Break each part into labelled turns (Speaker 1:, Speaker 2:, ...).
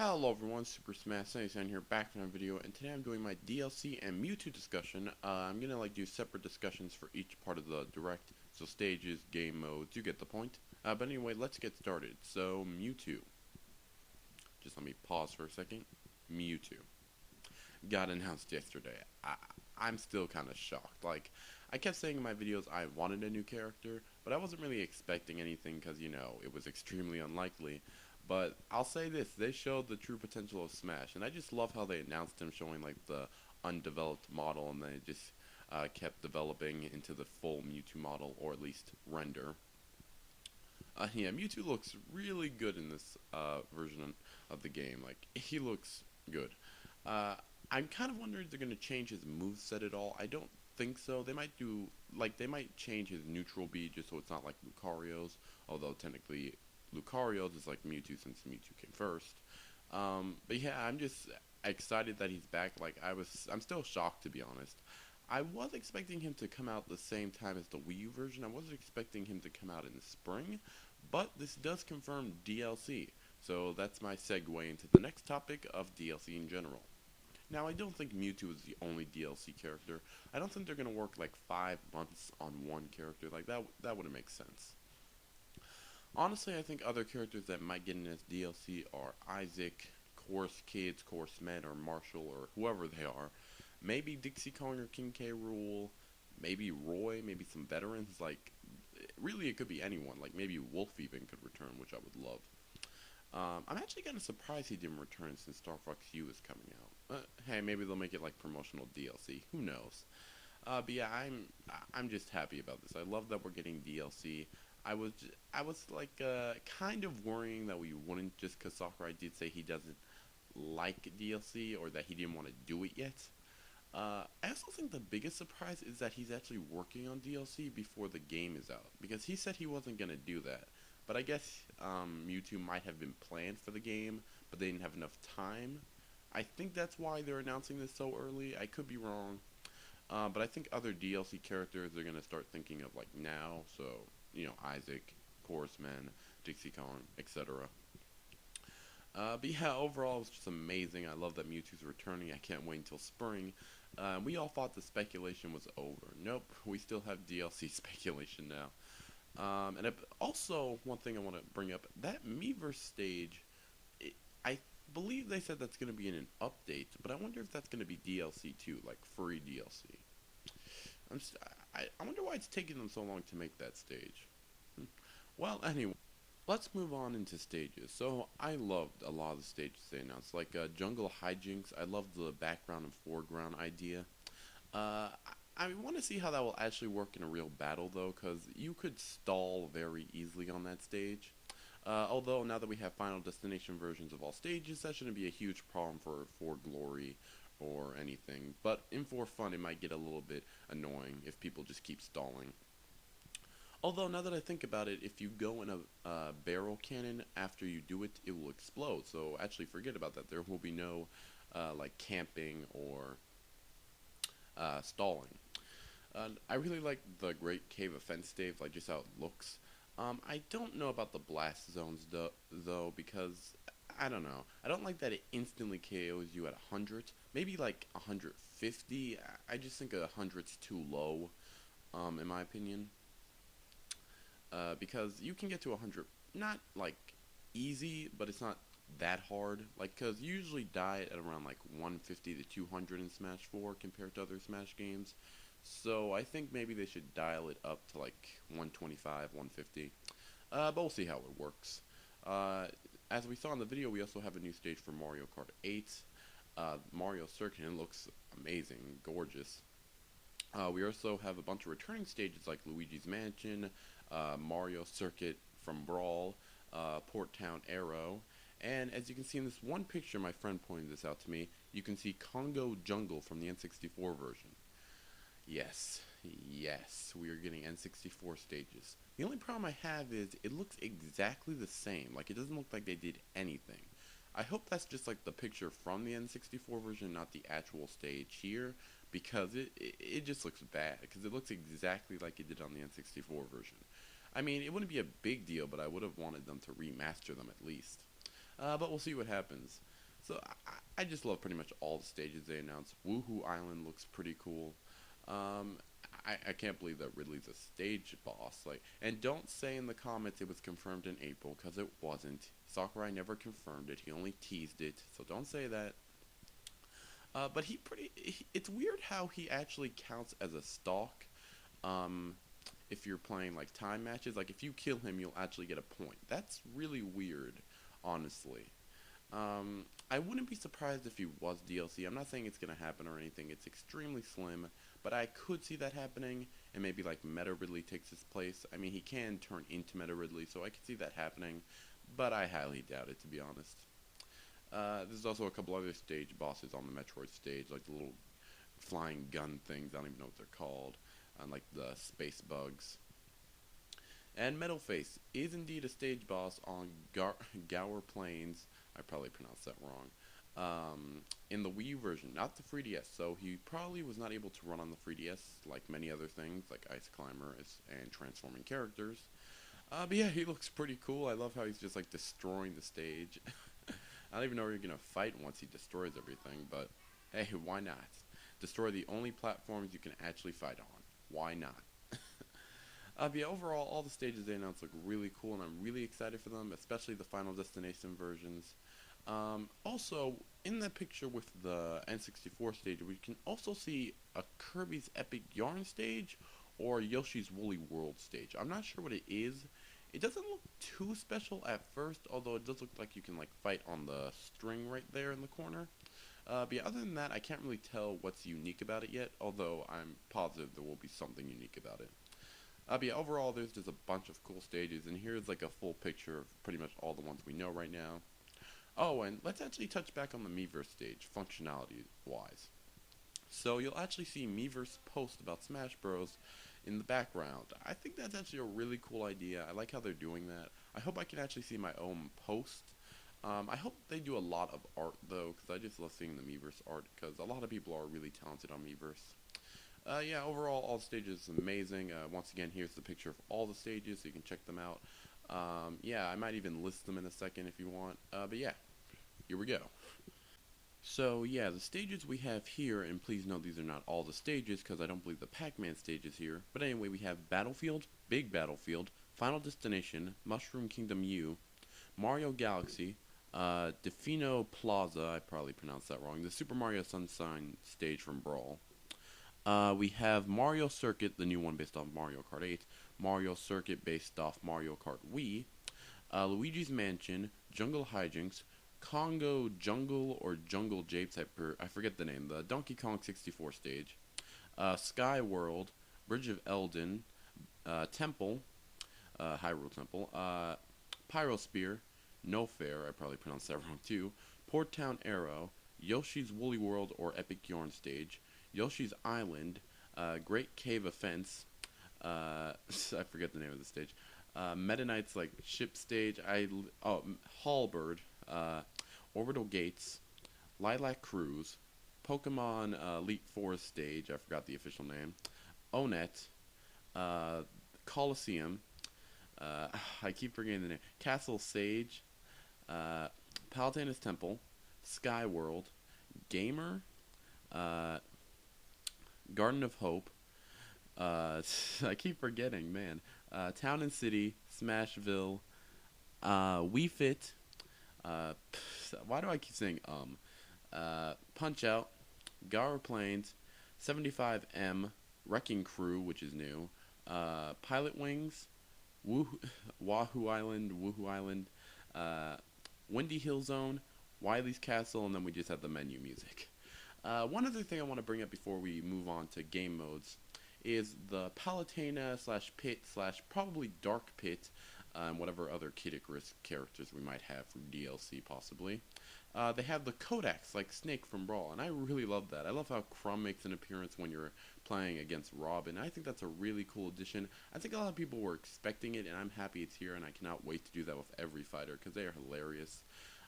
Speaker 1: Hello everyone, Super Smash 77 here, back in a video, and today I'm doing my DLC and Mewtwo discussion. I'm gonna do separate discussions for each part of the direct, so stages, game modes, you get the point. But anyway, let's get started. So, Mewtwo. Just let me pause for a second. Mewtwo got announced yesterday. I'm still kind of shocked. Like, I kept saying in my videos I wanted a new character, but I wasn't really expecting anything because, it was extremely unlikely. But I'll say this, they showed the true potential of Smash, and I just love how they announced him showing, like, the undeveloped model, and they just kept developing into the full Mewtwo model, or at least render. Yeah, Mewtwo looks really good in this version of the game. Like, he looks good. Uh, I'm kind of wondering if they're going to change his moveset at all. I don't think so. They might do, like, they might change his neutral B just so it's not like Lucario's, although technically Lucario's is like Mewtwo since Mewtwo came first. But yeah, I'm just excited that he's back. Like, I'm still shocked, to be honest. I was expecting him to come out the same time as the Wii U version. I wasn't expecting him to come out in the spring, but this does confirm DLC. So that's my segue into the next topic of DLC in general. Now, I don't think Mewtwo is the only DLC character. I don't think they're going to work like 5 months on one character. Like, that wouldn't make sense. Honestly, I think other characters that might get in as DLC are Isaac, Course Kids, Course Men, or Marshall, or whoever they are. Maybe Dixie Kong or King K. Rool. Maybe Roy, maybe some veterans. Like, really, it could be anyone. Like, maybe Wolf even could return, which I would love. I'm actually kind of surprised he didn't return since Star Fox U is coming out. Hey, maybe they'll make it like promotional DLC. Who knows? But yeah, I'm just happy about this. I love that we're getting DLC. I was like kind of worrying that we wouldn't, just because Sakurai did say he doesn't like DLC or that he didn't want to do it yet. I also think the biggest surprise is that he's actually working on DLC before the game is out, because he said he wasn't gonna do that. But I guess Mewtwo might have been planned for the game, but they didn't have enough time. I think that's why they're announcing this so early. I could be wrong. But I think other DLC characters are going to start thinking of like now. So, Isaac, Horseman, Dixie Kong, etc. But yeah, overall, it was just amazing. I love that Mewtwo's returning. I can't wait until spring. We all thought the speculation was over. Nope, we still have DLC speculation now. Also, one thing I want to bring up, that Miiverse stage, I believe they said that's going to be in an update, but I wonder if that's going to be DLC too, like free DLC. I wonder why it's taking them so long to make that stage. Well, anyway, let's move on into stages. So, I loved a lot of the stages they announced, like Jungle Hijinks. I loved the background and foreground idea. Uh, I want to see how that will actually work in a real battle, though, because you could stall very easily on that stage. Although, now that we have Final Destination versions of all stages, that shouldn't be a huge problem for Glory or anything. But in For Fun, it might get a little bit annoying if people just keep stalling. Although, now that I think about it, if you go in a barrel cannon after you do it, it will explode. So, actually, forget about that. There will be no, like, camping or stalling. I really like the Great Cave of Fence Stave, like just how it looks. I don't know about the blast zones though, because I don't know. I don't like that it instantly KOs you at 100. Maybe like 150. I just think 100's too low, in my opinion. Because you can get to 100, not like easy, but it's not that hard. Like, cause you usually die at around like 150 to 200 in Smash 4 compared to other Smash games. So I think maybe they should dial it up to like 125, 150. But we'll see how it works. As we saw in the video, we also have a new stage for Mario Kart 8. Mario Circuit, and it looks amazing, gorgeous. We also have a bunch of returning stages like Luigi's Mansion, Mario Circuit from Brawl, Port Town Arrow, and as you can see in this one picture, my friend pointed this out to me, you can see Congo Jungle from the N64 version. Yes, yes, we are getting N64 stages. The only problem I have is it looks exactly the same. Like, it doesn't look like they did anything. I hope that's just like the picture from the N64 version, not the actual stage here, because it just looks bad, because it looks exactly like it did on the N64 version. I mean, it wouldn't be a big deal, but I would have wanted them to remaster them at least. But we'll see what happens. So I just love pretty much all the stages they announced. Woohoo Island looks pretty cool. Um, I can't believe that Ridley's a stage boss. Like, and don't say in the comments it was confirmed in April, because it wasn't. Sakurai never confirmed it. He only teased it. So don't say that. But it's weird how he actually counts as a stalk. Um, if you're playing like time matches, like if you kill him, you'll actually get a point. That's really weird, honestly. I wouldn't be surprised if he was DLC. I'm not saying it's gonna happen or anything. It's extremely slim, but I could see that happening, and maybe like Meta Ridley takes his place. I mean, he can turn into Meta Ridley, so I could see that happening, but I highly doubt it, to be honest. There's also a couple other stage bosses on the Metroid stage, like the little flying gun things. I don't even know what they're called, like the space bugs. And Metalface is indeed a stage boss on Gower Plains. I probably pronounced that wrong. In the Wii version, not the 3DS, so he probably was not able to run on the 3DS like many other things, like Ice Climber and transforming characters. But yeah, he looks pretty cool. I love how he's just like destroying the stage. I don't even know where you're gonna fight once he destroys everything, but hey, why not? Destroy the only platforms you can actually fight on. Why not? But yeah, overall, all the stages they announced look really cool, and I'm really excited for them, especially the Final Destination versions. Also, in that picture with the N64 stage, we can also see a Kirby's Epic Yarn stage or Yoshi's Woolly World stage. I'm not sure what it is. It doesn't look too special at first, although it does look like you can like fight on the string right there in the corner. But yeah, other than that, I can't really tell what's unique about it yet, although I'm positive there will be something unique about it. But yeah, overall, there's just a bunch of cool stages, and here's like a full picture of pretty much all the ones we know right now. Oh, and let's actually touch back on the Miiverse stage, functionality-wise. So you'll actually see Miiverse post about Smash Bros. In the background. I think that's actually a really cool idea. I like how they're doing that. I hope I can actually see my own post. I hope they do a lot of art, though, because I just love seeing the Miiverse art, because a lot of people are really talented on Miiverse. Yeah, overall, all the stages is amazing. Once again, here's the picture of all the stages, so you can check them out. Yeah, I might even list them in a second if you want. But yeah, here we go. So yeah, the stages we have here, and please note these are not all the stages, because I don't believe the Pac-Man stage is here. But anyway, we have Battlefield, Big Battlefield, Final Destination, Mushroom Kingdom U, Mario Galaxy, Defino Plaza, I probably pronounced that wrong, the Super Mario Sunshine stage from Brawl. We have Mario Circuit, the new one based off Mario Kart 8, Mario Circuit based off Mario Kart Wii, Luigi's Mansion, Jungle Hijinks, Congo Jungle or Jungle Japes, I forget the name, the Donkey Kong 64 stage, Sky World, Bridge of Eldin, Temple, Hyrule Temple, Pyrosphere, No Fair, I probably pronounced that wrong too, Port Town Arrow, Yoshi's Woolly World or Epic Yarn stage, Yoshi's Island, Great Cave Offense, I forget the name of the stage, Meta Knight's like ship stage, Hallbird, Orbital Gates, Lilac Cruise, Pokemon Elite Forest stage, I forgot the official name, Onet, Coliseum, I keep forgetting the name, Castle Sage, Palutena's Temple, Sky World, Gamer, Garden of Hope, I keep forgetting, man, Town and City, Smashville, Wii Fit, why do I keep saying Punch Out, Gower Plains, 75M, Wrecking Crew, which is new, Pilot Wings, Wahoo Island, Windy Hill Zone, Wily's Castle, and then we just have the menu music. One other thing I want to bring up before we move on to game modes is the Palutena / Pit / probably Dark Pit, and whatever other Kid Icarus characters we might have from DLC possibly. They have the Kodaks like Snake from Brawl, and I really love that. I love how Crumb makes an appearance when you're playing against Robin. I think that's a really cool addition. I think a lot of people were expecting it, and I'm happy it's here, and I cannot wait to do that with every fighter, because they are hilarious.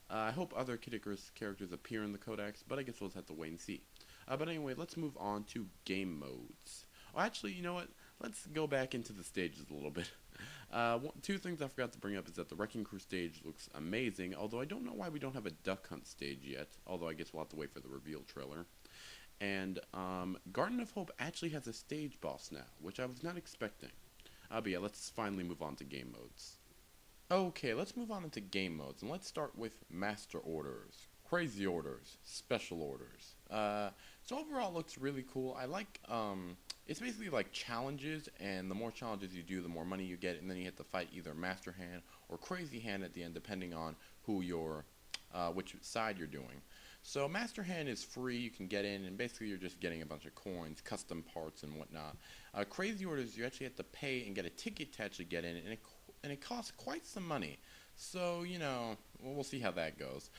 Speaker 1: I hope other Kid Icarus characters appear in the Kodaks, but I guess we'll just have to wait and see. But anyway, let's move on to game modes. Oh, actually, you know what? Let's go back into the stages a little bit. Two things I forgot to bring up is that the Wrecking Crew stage looks amazing, although I don't know why we don't have a Duck Hunt stage yet, although I guess we'll have to wait for the reveal trailer. And Garden of Hope actually has a stage boss now, which I was not expecting. But yeah, let's finally move on to game modes. Okay, let's move on into game modes, and let's start with Master Orders, Crazy Orders, Special Orders. So overall it looks really cool. I like, it's basically like challenges, and the more challenges you do, the more money you get, and then you have to fight either Master Hand or Crazy Hand at the end, depending on who you're, which side you're doing. So Master Hand is free, you can get in, and basically you're just getting a bunch of coins, custom parts, and whatnot. Crazy Orders, you actually have to pay and get a ticket to actually get in, and it costs quite some money. So, you know, we'll see how that goes.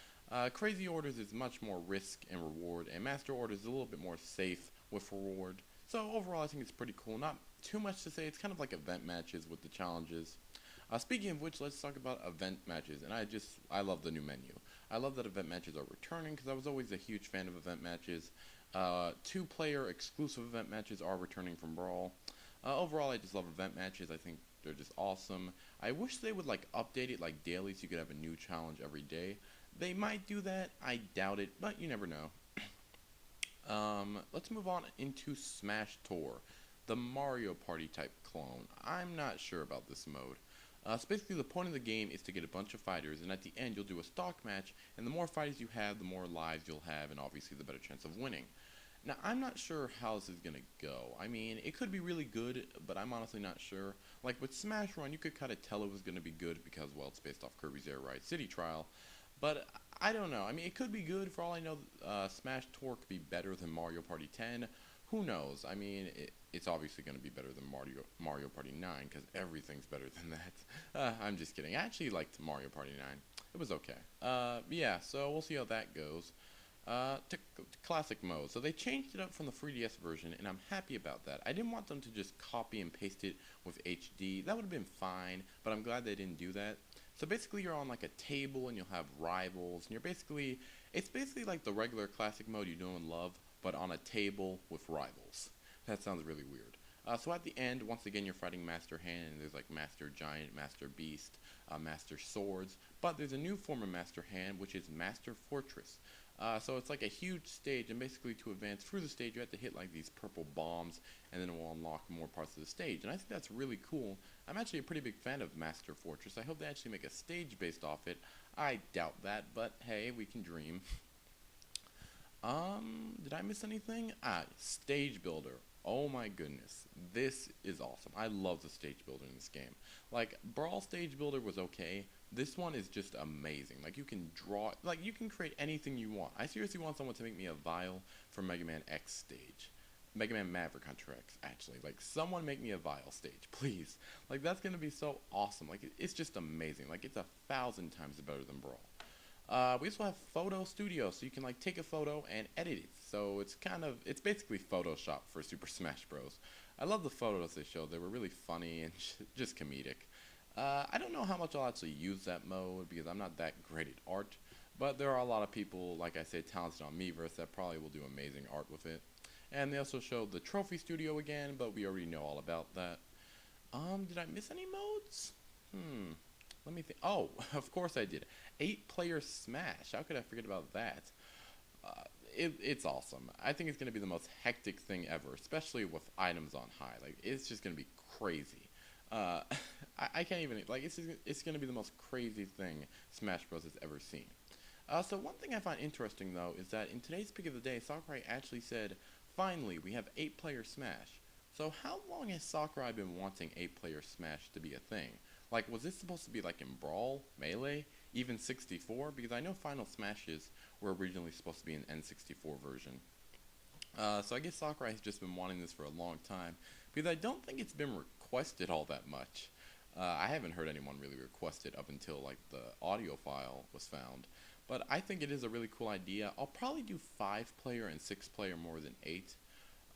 Speaker 1: Crazy Orders is much more risk and reward, and Master Orders is a little bit more safe with reward. So overall, I think it's pretty cool. Not too much to say. It's kind of like event matches with the challenges. Speaking of which, let's talk about event matches, and I love the new menu. I love that event matches are returning, because I was always a huge fan of event matches. Two-player exclusive event matches are returning from Brawl. Overall, I just love event matches. I think they're just awesome. I wish they would like update it like daily so you could have a new challenge every day. They might do that. I doubt it, but you never know. Let's move on into Smash Tour, the Mario Party type clone. I'm not sure about this mode. So basically the point of the game is to get a bunch of fighters, and at the end you'll do a stock match, and the more fighters you have, the more lives you'll have, and obviously the better chance of winning. Now, I'm not sure how this is going to go. I mean, it could be really good, but I'm honestly not sure. Like, with Smash Run, you could kind of tell it was going to be good because, well, it's based off Kirby's Air Ride City Trial. But, I don't know. I mean, it could be good. For all I know, Smash Tour could be better than Mario Party 10. Who knows? I mean, it's obviously going to be better than Mario Party 9, because everything's better than that. I'm just kidding. I actually liked Mario Party 9. It was okay. Yeah, so we'll see how that goes. To classic mode. So they changed it up from the 3DS version, and I'm happy about that. I didn't want them to just copy and paste it with HD. That would have been fine, but I'm glad they didn't do that. So basically you're on like a table, and you'll have rivals, and it's basically like the regular classic mode you know and love, but on a table with rivals. That sounds really weird. So at the end, once again, you're fighting Master Hand, and there's like Master Giant, Master Beast, Master Swords, but there's a new form of Master Hand, which is Master Fortress. So it's like a huge stage, and basically to advance through the stage, you have to hit like these purple bombs, and then it will unlock more parts of the stage. And I think that's really cool. I'm actually a pretty big fan of Master Fortress. I hope they actually make a stage based off it. I doubt that, but hey, we can dream. Did I miss anything? Stage Builder. Oh my goodness. This is awesome. I love the stage builder in this game. Like, Brawl Stage Builder was okay. This one is just amazing. Like, you can draw, like, you can create anything you want. I seriously want someone to make me a vial for Mega Man X stage. Mega Man Maverick Hunter X, actually. Like, someone make me a vial stage, please. Like, that's gonna be so awesome. Like, it's just amazing. Like, it's 1,000 times better than Brawl. We also have Photo Studio, so you can like take a photo and edit it. So it's basically Photoshop for Super Smash Bros. I love the photos they showed. They were really funny and just comedic. I don't know how much I'll actually use that mode because I'm not that great at art, but there are a lot of people, like I said, talented on Miiverse that probably will do amazing art with it. And they also showed the Trophy Studio again, but we already know all about that. Did I miss any modes? Let me think. Oh, of course I did. 8-player Smash. How could I forget about that? It's awesome. I think it's going to be the most hectic thing ever, especially with items on high. Like, it's just going to be crazy. I can't even, like, it's going to be the most crazy thing Smash Bros. Has ever seen. So one thing I find interesting, though, is that in today's Pick of the Day, Sakurai actually said, finally, we have 8-player Smash. So how long has Sakurai been wanting 8-player Smash to be a thing? Like, was this supposed to be like in Brawl, Melee, even 64? Because I know Final Smashes were originally supposed to be an N64 version. So I guess Sakurai has just been wanting this for a long time, because I don't think it's been requested all that much. I haven't heard anyone really request it up until like the audio file was found. But I think it is a really cool idea. I'll probably do 5-player and 6-player more than 8.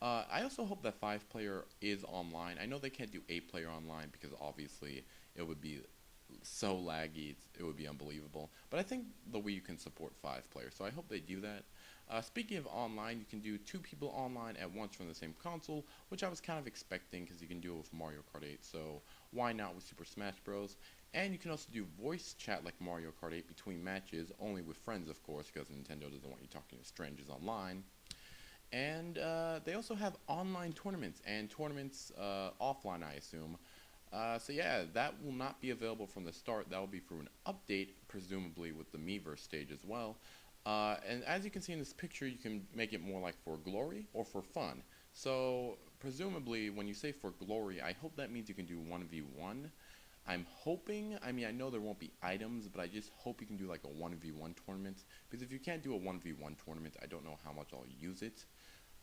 Speaker 1: I also hope that 5-player is online. I know they can't do 8-player online because obviously it would be so laggy, it would be unbelievable. But I think the Wii U can support 5 players, so I hope they do that. Speaking of online, you can do 2 people online at once from the same console, which I was kind of expecting because you can do it with Mario Kart 8, so why not with Super Smash Bros. And you can also do voice chat like Mario Kart 8 between matches, only with friends, of course, because Nintendo doesn't want you talking to strangers online. And they also have online tournaments and tournaments offline, I assume. So yeah, that will not be available from the start. That will be through an update, presumably with the Miiverse stage as well. And as you can see in this picture, you can make it more like for glory or for fun. So presumably, when you say for glory, I hope that means you can do 1v1. I'm hoping, I mean, I know there won't be items, but I just hope you can do like a 1v1 tournament. Because if you can't do a 1v1 tournament, I don't know how much I'll use it.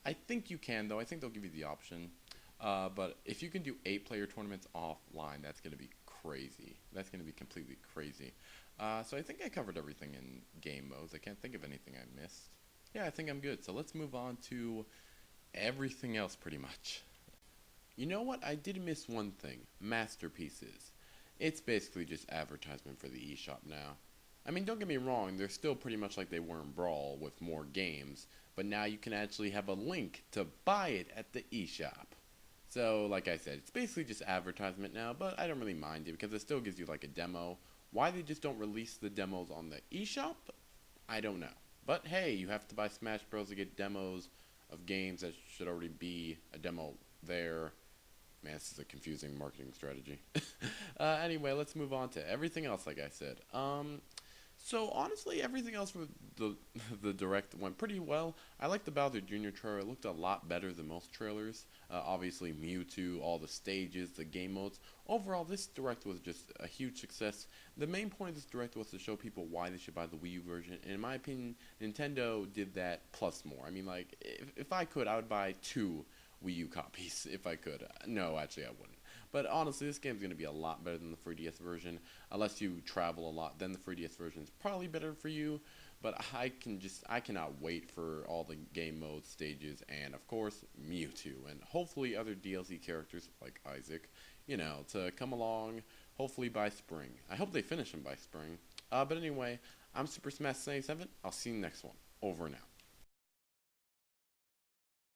Speaker 1: I think you can, though. I think they'll give you the option. But if you can do 8-player tournaments offline, that's going to be crazy. That's going to be completely crazy. So I think I covered everything in game modes. I can't think of anything I missed. Yeah, I think I'm good. So let's move on to everything else pretty much. You know what? I did miss one thing. Masterpieces. It's basically just advertisement for the eShop now. I mean, don't get me wrong, they're still pretty much like they were in Brawl with more games, but now you can actually have a link to buy it at the eShop. So, like I said, it's basically just advertisement now, but I don't really mind it because it still gives you like a demo. Why they just don't release the demos on the eShop, I don't know. But hey, you have to buy Smash Bros. To get demos of games that should already be a demo there. Man, this is a confusing marketing strategy. Anyway, let's move on to everything else, like I said. So honestly, everything else with the the direct went pretty well. I liked the Bowser Jr. trailer. It looked a lot better than most trailers. Obviously, Mewtwo, all the stages, the game modes. Overall, this direct was just a huge success. The main point of this direct was to show people why they should buy the Wii U version. And in my opinion, Nintendo did that plus more. I mean, like, if I could, I would buy 2 Wii U copies if I could. No, actually, I wouldn't. But honestly, this game's going to be a lot better than the 3DS version. Unless you travel a lot, then the 3DS version is probably better for you. But I cannot wait for all the game modes, stages, and of course, Mewtwo. And hopefully other DLC characters like Isaac, to come along, hopefully by spring. I hope they finish them by spring. But anyway, I'm Super Smash 77. I'll see you next one. Over and out.